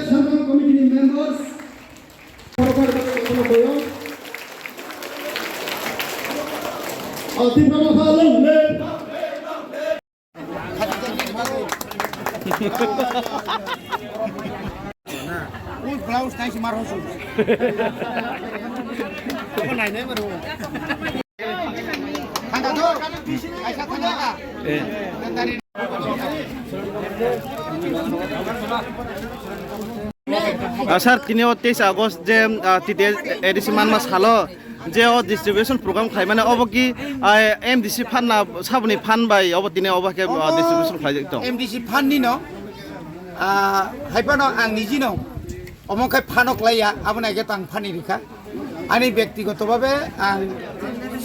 Central Committee members, blouse nice marosu. Apa lainnya baru? Tanda tu, aisyah tanda tak? Dari. Sir, 23 August je EDC Manmas halo je o distribution program khai mane obo ki MDC fan na sabuni fan bai obo dine obo ke distribution khai to MDC fan ni no haipano ang niji no omo kai fanok laya abona ge tang fani rika ani ব্যক্তিগত ভাবে ang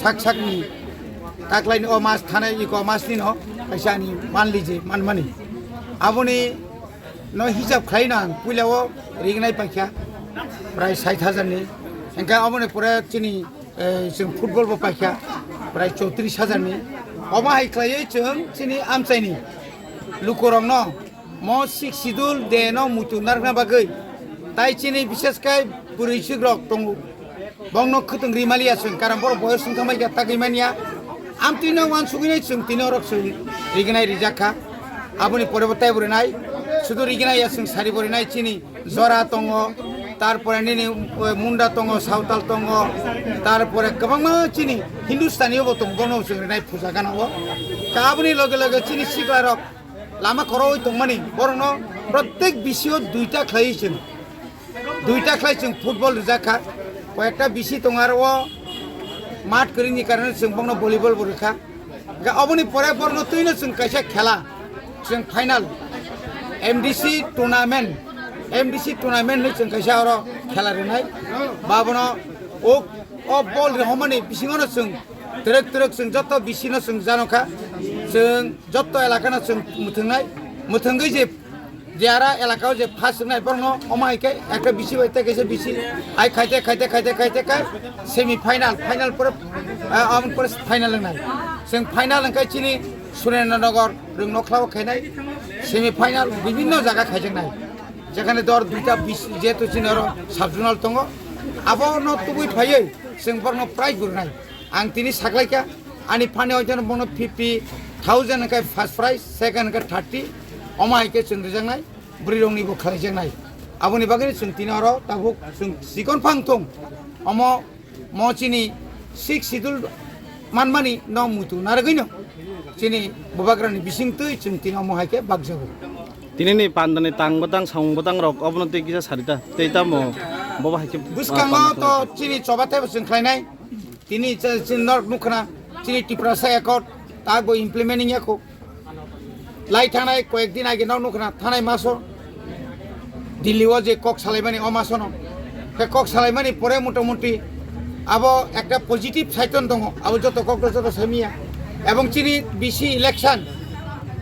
sakni taklaini o mas thane iko mas ni no kaisa ni manli je manmani aboni no hisab khaina puilao rignai pakya prai 60000 ni engka amone pore chini jeng football bo pakya prai 34000 ni oma hai khlai jeng chini amchai ni lukorong no mo sik sidul de no mutu narna bagai tai chini bishes kai puri sigrok tongu bongno khutung rimalia sung karam bor boyos sung thamai ga tagimania amtino wan suginai sung tinorok sung rignai rijaka aboni pore botai burinai শুধু রিগিনাই আসুন সারি বরি নাই চিনি জরা তঙ্গ তারপরে নিনি মুন্ডা তঙ্গ সাঁওতাল তঙ্গ তারপরে গোবাং চিনি হিন্দুস্তানিও বতং বনো নাই পূজা গানাও কাবনি লগে লগে চিনি সিগলারক লামা খরই তংমানি বরন প্রত্যেক বিসিও দুইটা খাইছেন ফুটবল রিজাখা কয়েকটা বিসি তঙ্গার ও মাঠ করিনি কারণে जों বংনো ভলিবল বরিখা অবনি পরে বরন তুইনো जों কাইসা খেলা जों ফাইনাল MDC tournament ni जों kaisa oro khela renai babono o ball re homani bisingono जों trek जों joto bisino जों janokha जों joto elakana जों muthungai je jara elakao je first nai borno omai ke ekta bisi baita kaisa bisi ai khaite kai semi final pore amon pore final nai जों final kai chini Surendranagar রংনখলাও খাইনাই semifinal বিভিন্ন জায়গা খাইজেনাই যেখানে দর দুইটা যেহেতু চিনর সাবজোনাল দङ আবনো তুবুই ফাইयै जों बरनो प्राइज गुरनाय आं तिनि साग्लायका आनि फानि हयजन बनो 50000 का फर्स्ट प्राइज सेकंड का 30 अमायके जों रिजांनाय ब्रिरंनिबो खालायजेंनाय आबनि बागै जों तिनर ताबुक जों सिकन फांथं अमो मचिनि 6 सिदुल मानमानि न Muthu नारगैनो chini bobagrani bising tui chung tino mo haike bagjago tinini pandani tangbotang sangbotang rok obnoti kisa sarita teita mo boba haike buskanga to chini chobate chung khlainai tini chin nor nukhna chini tiprasa ekot tago implementing yako lai thanai koek din age nor nukhna thanai maso dilliwo je kok salaimani o masono ke kok salaimani pore motomoti abo ekta positive saiton dong abo joto kok joto semia এবং চিনি BC election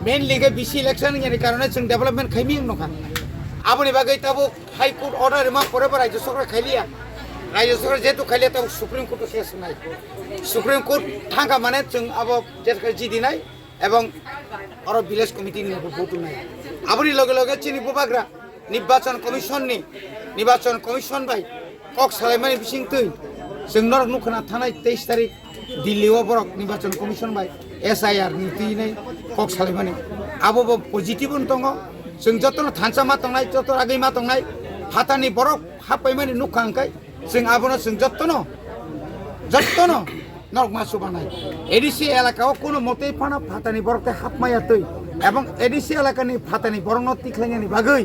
main লিগে BC election এর কারণে जों development খাইমি নখা আপনি বাগৈ তাবো high court order মা পরে রাজ্য সরকার খাইলিয়া রাজ্য সরকার যেহেতু খাইলিয়া তাবো সুপ্রিম কোর্ট শেষ নাই সুপ্রিম কোর্ট থাকা মানে जों আবো যেটা জিদি নাই এবং আর ভিলেজ কমিটি নি ভোট নাই আপনি লগে লগে চিনি বুবাগ্রা নির্বাচন কমিশন ভাই কক সালাইমানি বিসিং তুই जों নরক নুখনা থানায় 23 তারিখ দিল্লিও বরক নির্বাচন কমিশন বাই SIR নীতি নাই কক সালাইমানি আবো পজিটিভ দङ जों যতন থানসামা দंनाय যত আগैमा दंनाय फातानि बरक हापायमानि नुखांखाय जों आबोनो जों যতন नरक मासु बानाय एडिसि एलाकायाव কোনো মতেই ফাতানি বরকতে হাপমায়া তৈ এবং এডিসি এলাকাनि ফাতাनि বরन तिख्लायनायनि बागै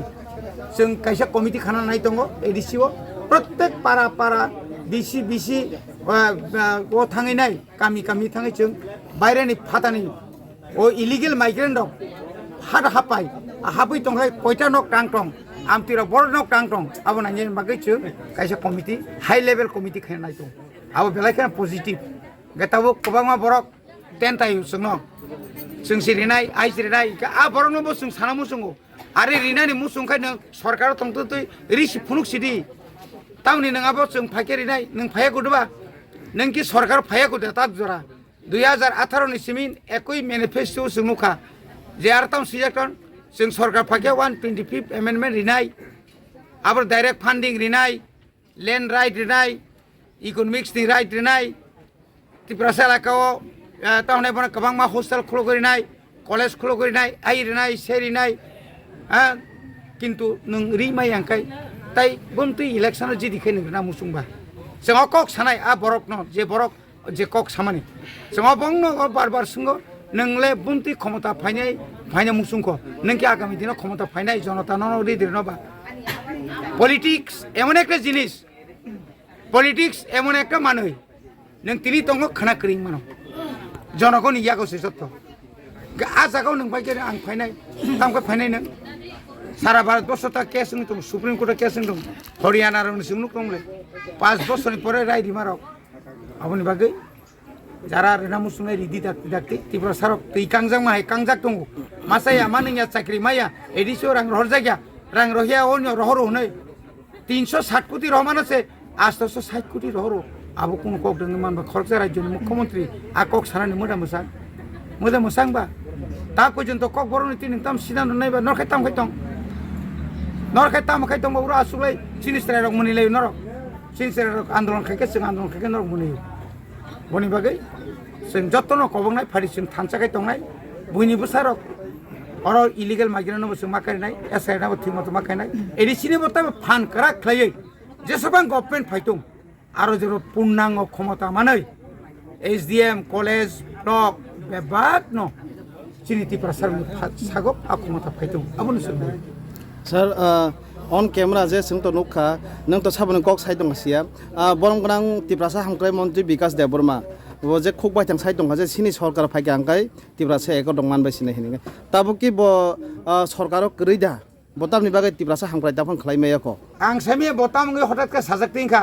जों कायसा कमिटि खाना नाय दङ एडिसिओ प्रत्येक पारा बिसि ओ थाङै नाय गामि थाङै जों बायरानि फातानि ओ इलिगेल माइग्रेन्ट दं हापाय हाबै दंहाय कयटा नक टांटं amtira borno tangtong abo nangin bagai chu kaisa committee high level committee khain nai to abo belai kan positive gatabo kobangma borok 10 tayu sungno sung sirinai ai sirinai ka a borok no sung sana musungo are rinani musung khai nang sarkar tongto tui risi phunuk sidi tauni nang abo sung phake rinai nang phaya guduba nang ki sarkar phaya gudu tak jora 2018 ni simin ekoi manifesto sungnuka je artam sijakon sung sarkar phake 125th amendment rinai abar direct funding rinai land right rinai economics ni right rinai Tripura lakao tahun ini pun kabang mah hostel kholo kori nai college kholo kori nai ai rinai seri nai kintu nung rimai yang kai tai buntu election ji dikai nung na musungba sengok kok sanai a borok no je kok samani sengok bong no bar sungo nung le buntu khomota phainai musungko nung ki agami dino khomota phainai jonata no ri dirno ba politics emon ekta jinis politics emon ekta manoi nung tini tongo khana kring mano jonakon iya ko sesotto aja kau nung pakai ang painai tam ko painai nung Sara Bharat bosho ta case nung tum Supreme Court case nung Haryana ron sung nuk tongle 5 bosho ni pore rai dimaro aboni bagai jara rena musungai ridi dakti Tripura sarok tei kangjang mai kangjak tongo masaya maningya chakri maya edisho rang rohjagya rang rohya onyo rohoro hunai 360 কোটি রহমান আছে 860 কোটি রহরো আবো কোন cock দং মান বা খরচা রাজ্যের মুখ্যমন্ত্রী আ কক সারানি মোদা মোসাং বা তা পর্যন্ত কক বরনি তিন তাম সিদ্ধান্ত নাইবা নরখাইতাম খাইতাম বড় আসুলাই সিনিস্টার রক মনিলাই নর সিনিস্টার রক আন্দোলন খাইকে जों আন্দোলন খাইকে নর মনি বনি বাগै जों যতন কবংনাই ফারিসিন থানচাকাই তংনাই বইনিবো সারক অর ইলিগেল মাইগ্রেন্ট বসে মাকাইনাই এসআইনা বথিমতো মাকাইনাই এডিসিনে বতা ফান করা খাইयै যেসবাং গভর্নমেন্ট ফাইতুম আরো যে পূর্ণাঙ্গ ক্ষমতা মাनै এসডিএম কলেজ ব্লক বেবাক ন চিনি ত্রিপুরা সাগক আ ক্ষমতা ফাইতুম আবুন সঙ্গে Sir, on camera je sing to nukha nang to sabon kok sai dong sia borong grang Tripura hamkrai mantri Bikas Deborma bo je khok bai tang sai dong je sini sarkar phai angkai Tripura se ek dong man bai sine hini tabo ki bo sarkaro krida botam ni bagai Tripura hamkrai tapon khlai me ko ang semi botam ngi hotat ka sajak tingkha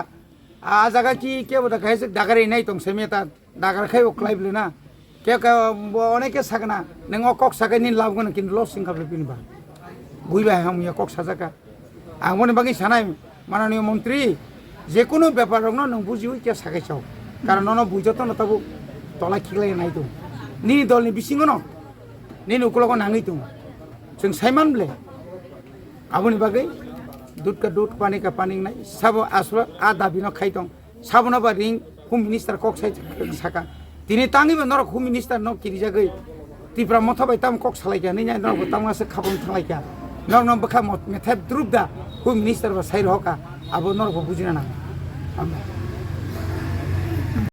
a jaga ki ke boda kaise dagare nai tong semi ta dagar khai o khlai blena ke ka oneke sagna nang kok sagai nin lav gon kin los singka pinba বুইবা হাম ইয়া cock সাজাকা আমনে বাকি সানাই মাননীয় মন্ত্রী যে কোনো ব্যাপার রং নং বুঝিও কে সাকাইছাও কারণ নন বুঝতো না তাবু তলা খিলাই নাই তো নি দলনি বিসিঙ্গ ন নি উকলক নাঙি তো जों সাইমান বলে আবনি বাকি দুধ পানি কা পানি নাই সাব আসল আ দাবি ন খাই দং সাবনা বা রিং হোম মিনিস্টার কক সাকা তিনি তাঙ্গিব নর হোম মিনিস্টার ন কিরি জাগৈ Tripura mothabai tam kok salaika ni nai nor tam ase khabon thalaika nor bakha methap drupda hu minister ba sai roka abo nor ko bujina na